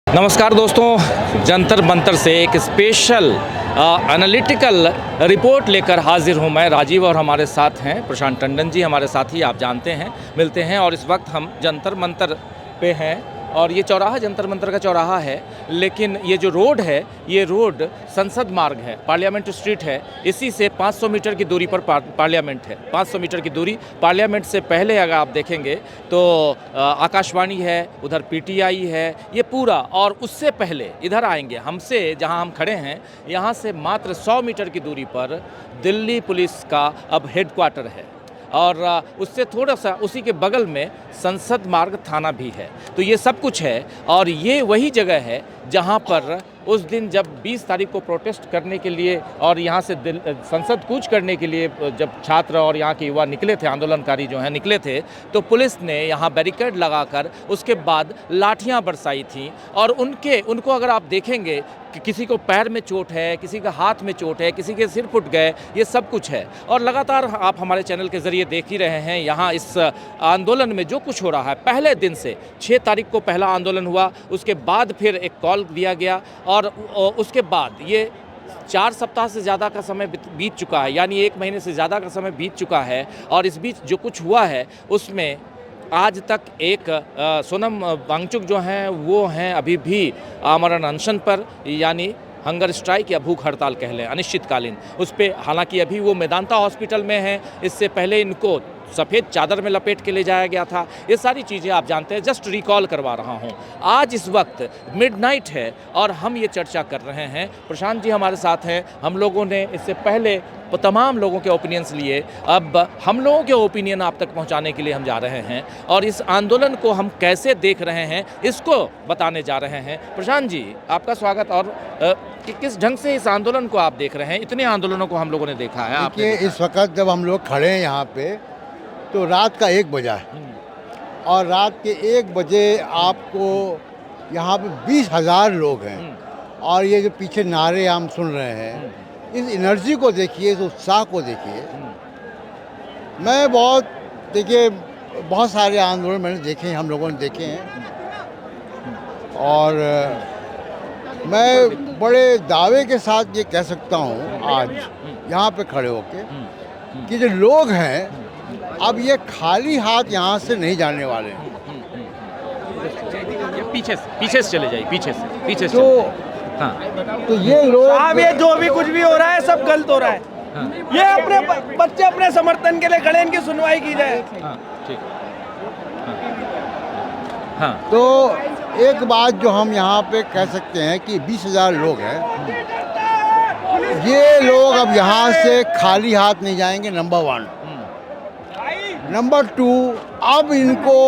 नमस्कार दोस्तों, जंतर मंतर से एक स्पेशल एनालिटिकल रिपोर्ट लेकर हाजिर हूं मैं राजीव, और हमारे साथ हैं प्रशांत टंडन जी, हमारे साथी आप जानते हैं, मिलते हैं। और इस वक्त हम जंतर मंतर पे हैं और ये चौराहा जंतर मंतर का चौराहा है, लेकिन ये जो रोड है ये रोड संसद मार्ग है, पार्लियामेंट स्ट्रीट है। इसी से 500 मीटर की दूरी पर पार्लियामेंट है। 500 मीटर की दूरी पार्लियामेंट से पहले अगर आप देखेंगे तो आकाशवाणी है, उधर पीटीआई है, ये पूरा। और उससे पहले इधर आएंगे हमसे, जहां हम खड़े हैं यहाँ से मात्र 100 मीटर की दूरी पर दिल्ली पुलिस का अब हेडक्वार्टर है, और उससे थोड़ा सा उसी के बगल में संसद मार्ग थाना भी है। तो ये सब कुछ है, और ये वही जगह है जहाँ पर उस दिन जब 20 तारीख को प्रोटेस्ट करने के लिए और यहाँ से संसद कूच करने के लिए जब छात्र और यहाँ के युवा निकले थे, आंदोलनकारी जो हैं निकले थे, तो पुलिस ने यहाँ बैरिकेड लगाकर उसके बाद लाठियाँ बरसाई थी। और उनको अगर आप देखेंगे कि किसी को पैर में चोट है, किसी का हाथ में चोट है, किसी के सिर फुट गए, ये सब कुछ है। और लगातार आप हमारे चैनल के ज़रिए देख ही रहे हैं यहाँ इस आंदोलन में जो कुछ हो रहा है। पहले दिन से 6 तारीख को पहला आंदोलन हुआ, उसके बाद फिर एक कॉल दिया गया, और उसके बाद ये 4 सप्ताह से ज़्यादा का समय बीत चुका है, यानी 1 महीने से ज़्यादा का समय बीत चुका है। और इस बीच जो कुछ हुआ है उसमें आज तक एक सोनम वांगचुक जो हैं वो हैं अभी भी आमरण अनशन पर, यानी हंगर स्ट्राइक या भूख हड़ताल कह लें, अनिश्चितकालीन उस पर। हालांकि अभी वो मेदांता हॉस्पिटल में हैं, इससे पहले इनको सफ़ेद चादर में लपेट के ले जाया गया था। ये सारी चीज़ें आप जानते हैं, जस्ट रिकॉल करवा रहा हूँ। आज इस वक्त मिडनाइट है और हम ये चर्चा कर रहे हैं। प्रशांत जी हमारे साथ हैं। हम लोगों ने इससे पहले तमाम लोगों के ओपिनियंस लिए, अब हम लोगों के ओपिनियन आप तक पहुंचाने के लिए हम जा रहे हैं, और इस आंदोलन को हम कैसे देख रहे हैं इसको बताने जा रहे हैं। प्रशांत जी, आपका स्वागत। और किस ढंग से इस आंदोलन को आप देख रहे हैं? इतने आंदोलनों को हम लोगों ने देखा है। देखिए, इस वक्त जब हम लोग खड़े हैं यहाँ पे, तो रात का 1 बजा है, और रात के 1 बजे आपको यहाँ पे 20,000 लोग हैं, और ये जो पीछे नारे हम सुन रहे हैं, इस एनर्जी को देखिए, इस उत्साह को देखिए। मैं बहुत सारे आंदोलन मैंने देखे हैं, हम लोगों ने देखे हैं, और मैं बड़े दावे के साथ ये कह सकता हूँ आज यहाँ पे खड़े होके कि जो लोग हैं अब ये खाली हाथ यहाँ से नहीं जाने वाले हैं। पीछे से चले जाइए, पीछे से तो हाँ, तो ये लोग, अब ये जो भी कुछ भी हो रहा है सब गलत हो रहा है। हाँ, ये अपने बच्चे अपने समर्थन के लिए खड़े, इनकी सुनवाई की जाए। हाँ, ठीक, हाँ, तो एक बात जो हम यहाँ पे कह सकते हैं कि 20,000 लोग हैं, ये लोग अब यहाँ से खाली हाथ नहीं जाएंगे, नंबर 1। नंबर 2, अब इनको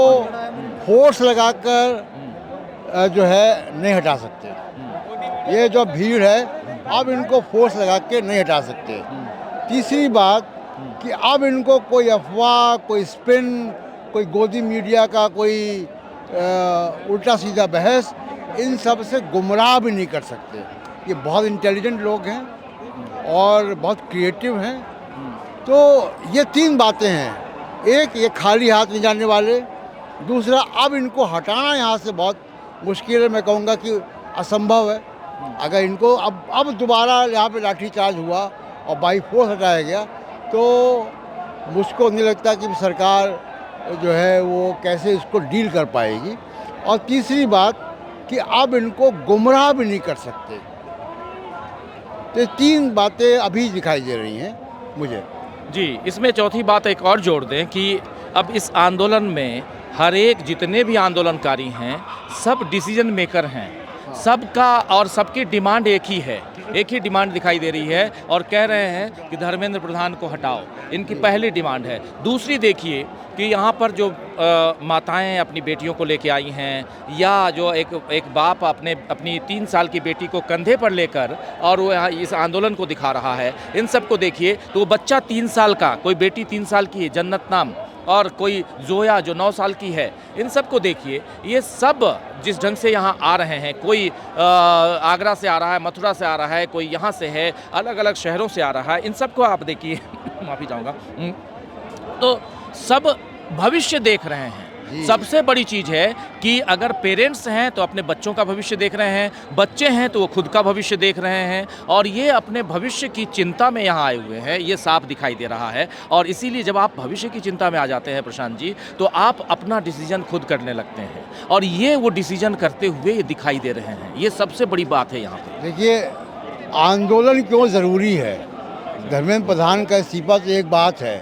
फोर्स लगाकर जो है नहीं हटा सकते। ये जो भीड़ है अब इनको फोर्स लगा के नहीं हटा सकते। तीसरी बात कि अब इनको कोई अफवाह, कोई स्पिन, कोई गोदी मीडिया का कोई उल्टा सीधा बहस, इन सब से गुमराह भी नहीं कर सकते। ये बहुत इंटेलिजेंट लोग हैं और बहुत क्रिएटिव हैं। तो ये 3 बातें हैं। एक, ये खाली हाथ नहीं जाने वाले। दूसरा, अब इनको हटाना यहाँ से बहुत मुश्किल है, मैं कहूँगा कि असंभव है। अगर इनको अब दोबारा यहाँ पे लाठीचार्ज हुआ और बाई फोर्स हटाया गया, तो मुझको नहीं लगता कि सरकार जो है वो कैसे इसको डील कर पाएगी। और तीसरी बात कि अब इनको गुमराह भी नहीं कर सकते। तो 3 बातें अभी दिखाई दे रही हैं मुझे। जी। इसमें चौथी बात एक और जोड़ दें कि अब इस आंदोलन में हर एक, जितने भी आंदोलनकारी हैं, सब डिसीजन मेकर हैं। सबका और सबकी डिमांड एक ही है, एक ही डिमांड दिखाई दे रही है, और कह रहे हैं कि धर्मेंद्र प्रधान को हटाओ। इनकी पहली डिमांड है। दूसरी देखिए कि यहाँ पर जो माताएं अपनी बेटियों को लेके आई हैं, या जो एक बाप अपनी 3 साल की बेटी को कंधे पर लेकर और वो यहाँ इस आंदोलन को दिखा रहा है, इन सब को देखिए। तो वो बच्चा 3 साल का, कोई बेटी 3 साल की है, जन्नत नाम, और कोई जोया जो 9 साल की है, इन सब को देखिए। ये सब जिस ढंग से यहाँ आ रहे हैं, कोई आगरा से आ रहा है, मथुरा से आ रहा है, कोई यहाँ से है, अलग अलग शहरों से आ रहा है, इन सब को आप देखिए। माफ़ी चाहूँगा। तो सब भविष्य देख रहे हैं। सबसे बड़ी चीज़ है कि अगर पेरेंट्स हैं तो अपने बच्चों का भविष्य देख रहे हैं, बच्चे हैं तो वो खुद का भविष्य देख रहे हैं और ये अपने भविष्य की चिंता में यहाँ आए हुए हैं, ये साफ दिखाई दे रहा है। और इसीलिए जब आप भविष्य की चिंता में आ जाते हैं प्रशांत जी, तो आप अपना डिसीजन खुद करने लगते हैं और ये वो डिसीजन करते हुए ये दिखाई दे रहे हैं। ये सबसे बड़ी बात है यहाँ पे। देखिए, आंदोलन क्यों ज़रूरी है, धर्मेंद्र प्रधान का इस्तीफा तो एक बात है,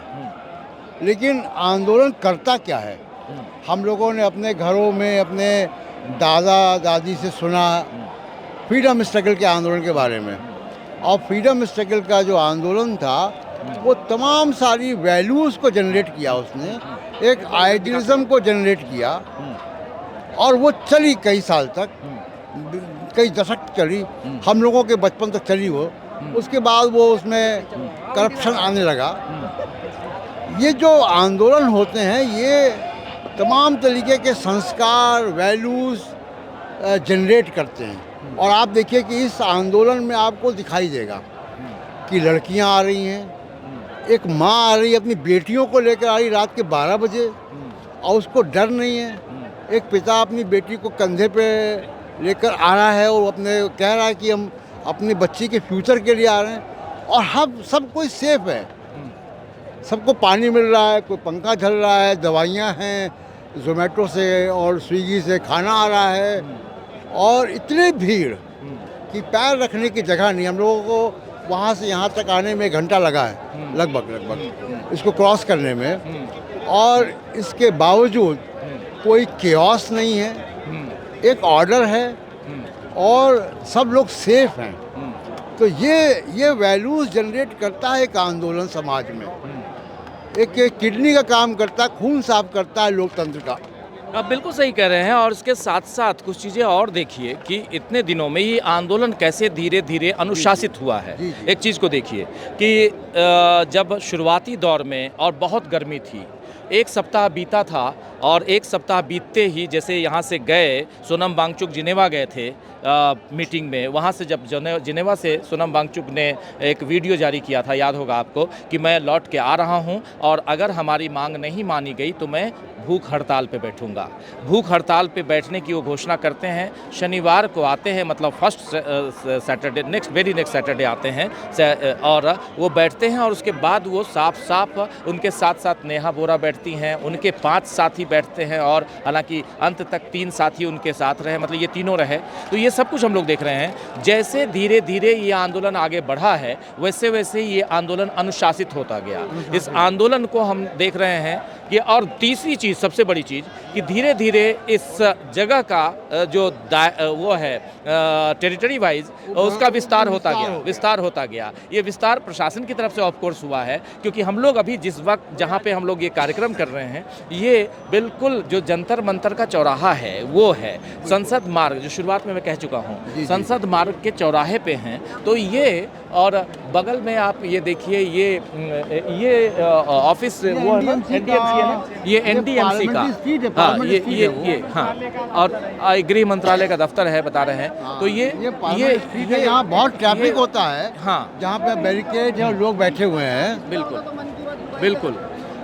लेकिन आंदोलन करता क्या है। हम लोगों ने अपने घरों में अपने दादा दादी से सुना फ्रीडम स्ट्रगल के आंदोलन के बारे में, और फ्रीडम स्ट्रगल का जो आंदोलन था वो तमाम सारी वैल्यूज़ को जनरेट किया, उसने एक आइडियलिज्म को जनरेट किया और वो चली कई साल तक, कई दशक चली, हम लोगों के बचपन तक चली वो। उसके बाद वो उसमें करप्शन आने लगा। ये जो आंदोलन होते हैं ये तमाम तरीके के संस्कार वैल्यूज़ जनरेट करते हैं, और आप देखिए कि इस आंदोलन में आपको दिखाई देगा कि लड़कियां आ रही हैं, एक माँ आ रही है अपनी बेटियों को लेकर आ रही रात के 12 बजे और उसको डर नहीं है। एक पिता अपनी बेटी को कंधे पे लेकर आ रहा है और अपने कह रहा है कि हम अपनी बच्ची के फ्यूचर के लिए आ रहे हैं, और हम सब कोई सेफ है, सबको पानी मिल रहा है, कोई पंखा चल रहा है, दवाइयाँ हैं, ज़ोमेटो से और स्विगी से खाना आ रहा है, और इतनी भीड़ कि पैर रखने की जगह नहीं। हम लोगों को वहाँ से यहाँ तक आने में 1 घंटा लगा है लगभग इसको क्रॉस करने में, और इसके बावजूद कोई केओस नहीं है, एक ऑर्डर है और सब लोग सेफ हैं। तो ये वैल्यूज़ जनरेट करता है एक आंदोलन समाज में, एक किडनी का काम करता है, खून साफ करता है लोकतंत्र का। आप बिल्कुल सही कह रहे हैं। और इसके साथ साथ कुछ चीज़ें और देखिए कि इतने दिनों में ये आंदोलन कैसे धीरे धीरे अनुशासित हुआ है। एक चीज़ को देखिए कि जब शुरुआती दौर में और बहुत गर्मी थी, 1 सप्ताह बीता था और 1 सप्ताह बीतते ही जैसे यहाँ से गए, सोनम वांगचुक जिनेवा गए थे मीटिंग में, वहाँ से जब जिनेवा से सोनम वांगचुक ने एक वीडियो जारी किया था, याद होगा आपको, कि मैं लौट के आ रहा हूँ और अगर हमारी मांग नहीं मानी गई तो मैं भूख हड़ताल पे बैठूंगा। भूख हड़ताल पे बैठने की वो घोषणा करते हैं। शनिवार को आते हैं, मतलब first Saturday, very next Saturday आते हैं और वो बैठते हैं, और उसके बाद वो साफ उनके साथ साथ नेहा बोरा बैठती हैं, उनके 5 साथी बैठते हैं, और हालांकि अंत तक 3 साथी उनके साथ रहे, मतलब ये तीनों रहे। तो ये सब कुछ हम लोग देख रहे हैं। जैसे धीरे धीरे ये आंदोलन आगे बढ़ा है, वैसे वैसे ये आंदोलन अनुशासित होता गया। इस आंदोलन को हम देख रहे हैं कि, और तीसरी चीज़, सबसे बड़ी चीज़, कि धीरे धीरे इस जगह का जो वो है टेरिटरी वाइज उसका विस्तार होता गया। ये विस्तार प्रशासन की तरफ से ऑफ कोर्स हुआ है, क्योंकि हम लोग अभी जिस वक्त जहाँ पे हम लोग ये कार्यक्रम कर रहे हैं, ये बिल्कुल जो जंतर मंतर का चौराहा है वो है संसद मार्ग, जो शुरुआत में मैं कह चुका हूँ, संसद मार्ग के चौराहे पे हैं। तो ये, और बगल में आप ये देखिए, ये ऑफिस वो है ना, NDMC है ना, ये NDMC का, हाँ, ये हाँ, और गृह मंत्रालय का दफ्तर है, बता रहे हैं। तो ये यहाँ बहुत ट्रैफिक होता है, हाँ, जहाँ पे बैरिकेड है और लोग बैठे हुए हैं। बिल्कुल।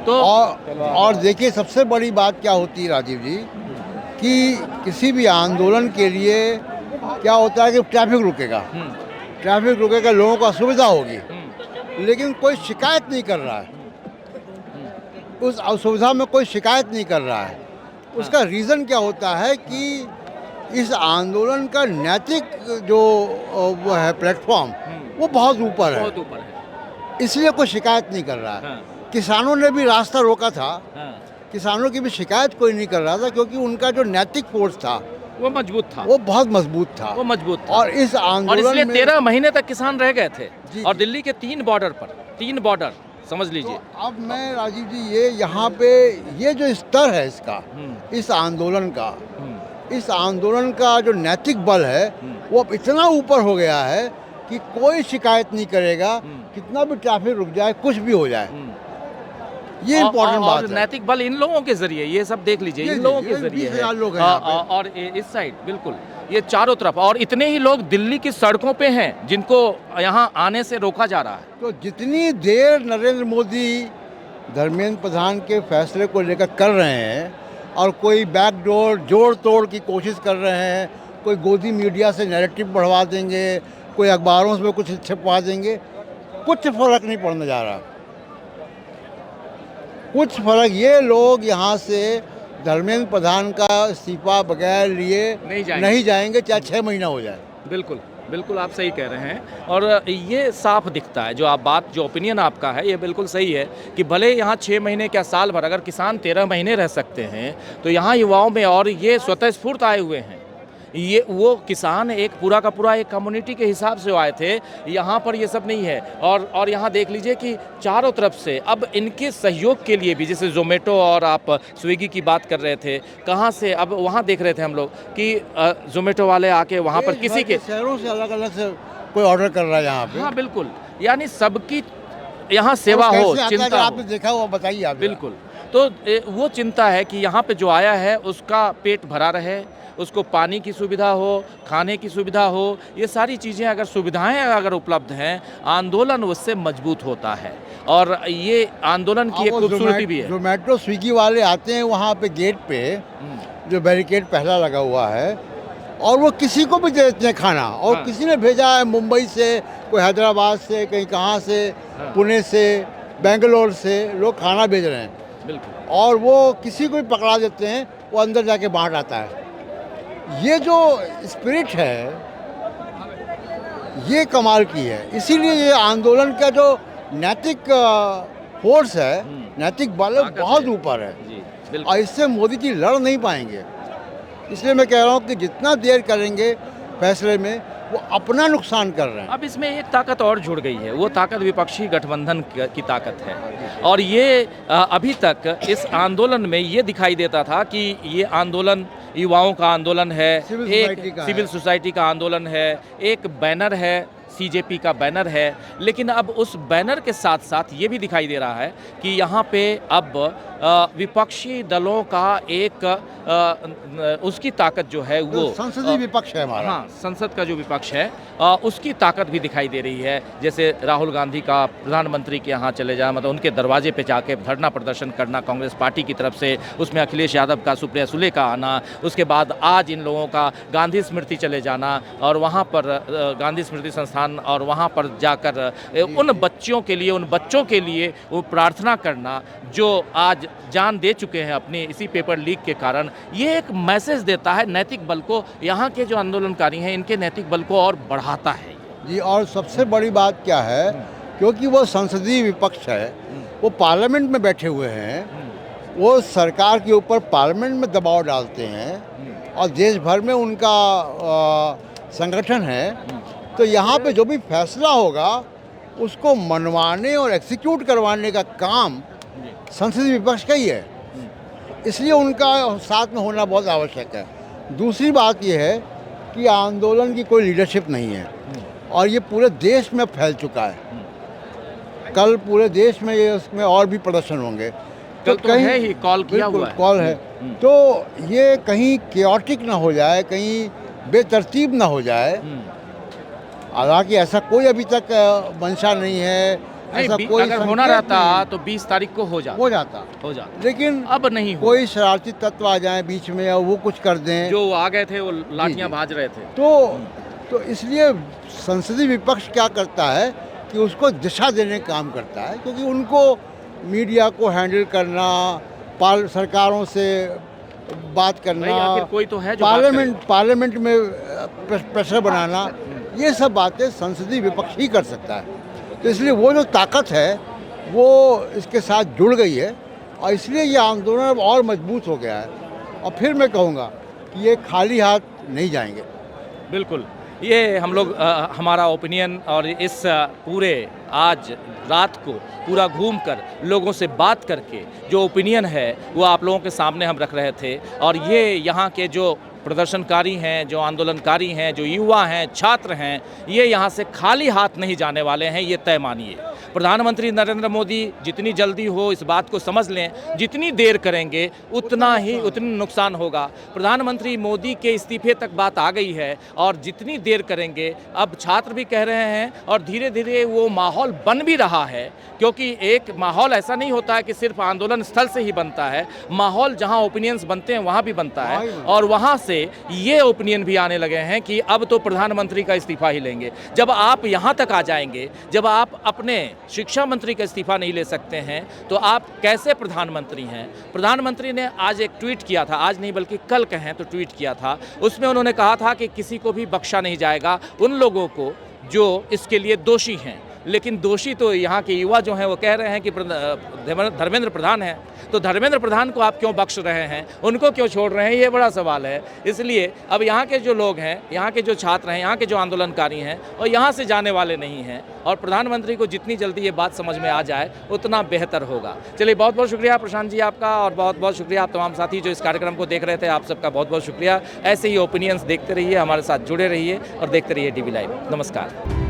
तो और देखिए, सबसे बड़ी बात क्या होती है राजीव जी, कि किसी भी आंदोलन के लिए क्या होता है कि ट्रैफिक रुकेगा, लोगों को असुविधा होगी, लेकिन कोई शिकायत नहीं कर रहा है, उस असुविधा में कोई शिकायत नहीं कर रहा है। उसका रीज़न क्या होता है कि इस आंदोलन का नैतिक जो वो है प्लेटफॉर्म, वो बहुत ऊपर है, इसलिए कोई शिकायत नहीं कर रहा है। किसानों ने भी रास्ता रोका था, किसानों की भी शिकायत कोई नहीं कर रहा था, क्योंकि उनका जो नैतिक फोर्स था वो मजबूत था, वो बहुत मजबूत था, और इस आंदोलन, और इसलिए 13 महीने तक किसान रह गए थे, और दिल्ली के 3 बॉर्डर समझ लीजिए। तो अब मैं राजीव जी, ये यहाँ पे ये जो स्तर है इसका, इस आंदोलन का जो नैतिक बल है वो अब इतना ऊपर हो गया है कि कोई शिकायत नहीं करेगा, कितना भी ट्रैफिक रुक जाए, कुछ भी हो जाए। ये इम्पोर्टेंट बात है। नैतिक बल इन लोगों के जरिए, ये सब देख लीजिए, इन लोगों के जरिए है। और इस साइड बिल्कुल ये चारों तरफ, और इतने ही लोग दिल्ली की सड़कों पे हैं जिनको यहाँ आने से रोका जा रहा है। तो जितनी देर नरेंद्र मोदी धर्मेंद्र प्रधान के फैसले को लेकर कर रहे हैं, और कोई बैकडोर जोड़ तोड़ की कोशिश कर रहे हैं, कोई गोदी मीडिया से नैरेटिव बढ़वा देंगे, कोई अखबारों में कुछ छपवा देंगे, कुछ फ़र्क नहीं पड़ने जा रहा। कुछ फ़र्क, ये लोग यहाँ से धर्मेंद्र प्रधान का इस्तीफा बगैर लिए नहीं जाएंगे, चाहे 6 महीना हो जाए। बिल्कुल बिल्कुल, आप सही कह रहे हैं और ये साफ दिखता है, जो आप बात, जो ओपिनियन आपका है, ये बिल्कुल सही है कि भले यहाँ 6 महीने क्या साल भर, अगर किसान 13 महीने रह सकते हैं तो यहाँ युवाओं में, और ये स्वतः स्फूर्त आए हुए हैं, ये वो किसान एक पूरा का पूरा एक कम्युनिटी के हिसाब से आए थे, यहाँ पर ये सब नहीं है। और यहाँ देख लीजिए कि चारों तरफ से अब इनके सहयोग के लिए भी, जैसे जोमेटो और आप स्विगी की बात कर रहे थे, कहाँ से अब वहाँ देख रहे थे हम लोग कि जोमेटो वाले आके वहाँ पर किसी के शहरों से अलग अलग से कोई ऑर्डर कर रहा है यहाँ पे। हाँ बिल्कुल, यानी सबकी यहाँ सेवा हो, चिंता आपने देखा हुआ बताइए आप। बिल्कुल, तो वो चिंता है कि यहाँ पे जो आया है उसका पेट भरा रहे, उसको पानी की सुविधा हो, खाने की सुविधा हो, ये सारी चीज़ें अगर सुविधाएं अगर उपलब्ध हैं, आंदोलन उससे मजबूत होता है और ये आंदोलन की एक खूबसूरती भी है। जोमेटो स्विगी वाले आते हैं वहाँ पे गेट पे, जो बैरिकेड पहला लगा हुआ है, और वो किसी को भी दे देते हैं खाना। और किसी ने भेजा है मुंबई से, कोई हैदराबाद से, कहीं कहाँ से, पुणे से, बेंगलोर से लोग खाना भेज रहे हैं। बिल्कुल, और वो किसी को भी पकड़ा देते हैं, वो अंदर जाके बांट आता है। ये जो स्पिरिट है ये कमाल की है। इसीलिए ये आंदोलन का जो नैतिक फोर्स है, नैतिक बल बहुत ऊपर है और इससे मोदी जी लड़ नहीं पाएंगे। इसलिए मैं कह रहा हूँ कि जितना देर करेंगे फैसले में, वो अपना नुकसान कर रहे हैं। अब इसमें एक ताकत और जुड़ गई है, वो ताकत विपक्षी गठबंधन की ताकत है। और ये अभी तक इस आंदोलन में ये दिखाई देता था कि ये आंदोलन युवाओं का आंदोलन है, एक सिविल सोसाइटी का आंदोलन है, एक बैनर है, सीजेपी का बैनर है, लेकिन अब उस बैनर के साथ साथ ये भी दिखाई दे रहा है कि यहाँ पे अब विपक्षी दलों का एक उसकी ताकत जो है वो संसदीय विपक्ष है हमारा। हाँ, संसद का जो विपक्ष है उसकी ताकत भी दिखाई दे रही है। जैसे राहुल गांधी का प्रधानमंत्री के यहाँ चले जाना, मतलब उनके दरवाजे पे जाके धरना प्रदर्शन करना कांग्रेस पार्टी की तरफ से, उसमें अखिलेश यादव का, सुप्रिया सुले का आना, उसके बाद आज इन लोगों का गांधी स्मृति चले जाना और वहाँ पर गांधी स्मृति संस्थान और वहाँ पर जाकर उन बच्चों के लिए वो प्रार्थना करना जो आज जान दे चुके हैं अपने इसी पेपर लीक के कारण। ये एक मैसेज देता है नैतिक बल को, यहाँ के जो आंदोलनकारी हैं इनके नैतिक बल को और बढ़ाता है जी। और सबसे बड़ी बात क्या है, क्योंकि वो संसदीय विपक्ष है, वो पार्लियामेंट में बैठे हुए हैं, वो सरकार के ऊपर पार्लियामेंट में दबाव डालते हैं और देश भर में उनका संगठन है। तो यहाँ पे जो भी फैसला होगा उसको मनवाने और एग्जीक्यूट करवाने का काम संसदीय विपक्ष का ही है, इसलिए उनका साथ में होना बहुत आवश्यक है। दूसरी बात यह है कि आंदोलन की कोई लीडरशिप नहीं है और ये पूरे देश में फैल चुका है। कल पूरे देश में ये उसमें और भी प्रदर्शन होंगे, तो कहीं है ही कॉल किया हुआ है। कॉल है, तो ये कहीं केओटिक ना हो जाए, कहीं बेतरतीब ना हो जाए। हालांकि ऐसा कोई अभी तक मंशा नहीं है, ऐसा कोई अगर होना रहता तो 20 तारीख को हो जाता, लेकिन अब नहीं, कोई शरारती तत्व आ जाए बीच में और वो कुछ कर दें। जो आ गए थे वो लाठियां भाज रहे थे, तो इसलिए संसदीय विपक्ष क्या करता है कि उसको दिशा देने का काम करता है, क्योंकि उनको मीडिया को हैंडल करना, सरकारों से बात करना, कोई तो है जो पार्लियामेंट में प्रेशर बनाना, ये सब बातें संसदीय विपक्ष ही कर सकता है। तो इसलिए वो जो ताकत है वो इसके साथ जुड़ गई है और इसलिए ये आंदोलन अब और मजबूत हो गया है। और फिर मैं कहूँगा कि ये खाली हाथ नहीं जाएंगे। बिल्कुल, ये हम लोग हमारा ओपिनियन और इस पूरे आज रात को पूरा घूमकर लोगों से बात करके जो ओपिनियन है वो आप लोगों के सामने हम रख रहे थे। और ये यहाँ के जो प्रदर्शनकारी हैं, जो आंदोलनकारी हैं, जो युवा हैं, छात्र हैं, ये यहाँ से खाली हाथ नहीं जाने वाले हैं, ये तय मानिए। प्रधानमंत्री नरेंद्र मोदी जितनी जल्दी हो इस बात को समझ लें, जितनी देर करेंगे उतनी नुकसान होगा। प्रधानमंत्री मोदी के इस्तीफे तक बात आ गई है और जितनी देर करेंगे, अब छात्र भी कह रहे हैं और धीरे धीरे वो माहौल बन भी रहा है, क्योंकि एक माहौल ऐसा नहीं होता है कि सिर्फ आंदोलन स्थल से ही बनता है, माहौल जहां ओपिनियंस बनते हैं वहां भी बनता है और वहां से ये ओपिनियन भी आने लगे हैं कि अब तो प्रधानमंत्री का इस्तीफा ही लेंगे। जब आप यहां तक आ जाएंगे, जब आप अपने शिक्षा मंत्री का इस्तीफा नहीं ले सकते हैं, तो आप कैसे प्रधानमंत्री हैं? प्रधानमंत्री ने आज एक ट्वीट किया था, आज नहीं बल्कि कल कहें तो ट्वीट किया था, उसमें उन्होंने कहा था कि किसी को भी बख्शा नहीं जाएगा, उन लोगों को जो इसके लिए दोषी हैं। लेकिन दोषी तो यहाँ के युवा जो हैं वो कह रहे हैं कि धर्मेंद्र प्रधान हैं, तो धर्मेंद्र प्रधान को आप क्यों बख्श रहे हैं, उनको क्यों छोड़ रहे हैं, ये बड़ा सवाल है। इसलिए अब यहाँ के जो लोग हैं, यहाँ के जो छात्र हैं, यहाँ के जो आंदोलनकारी हैं और यहाँ से जाने वाले नहीं हैं, और प्रधानमंत्री को जितनी जल्दी ये बात समझ में आ जाए उतना बेहतर होगा। चलिए, बहुत बहुत शुक्रिया प्रशांत जी आपका, और बहुत बहुत शुक्रिया आप तमाम साथी जो इस कार्यक्रम को देख रहे थे, आप सबका बहुत बहुत शुक्रिया। ऐसे ही ओपिनियंस देखते रहिए, हमारे साथ जुड़े रहिए और देखते रहिए DV लाइव। नमस्कार।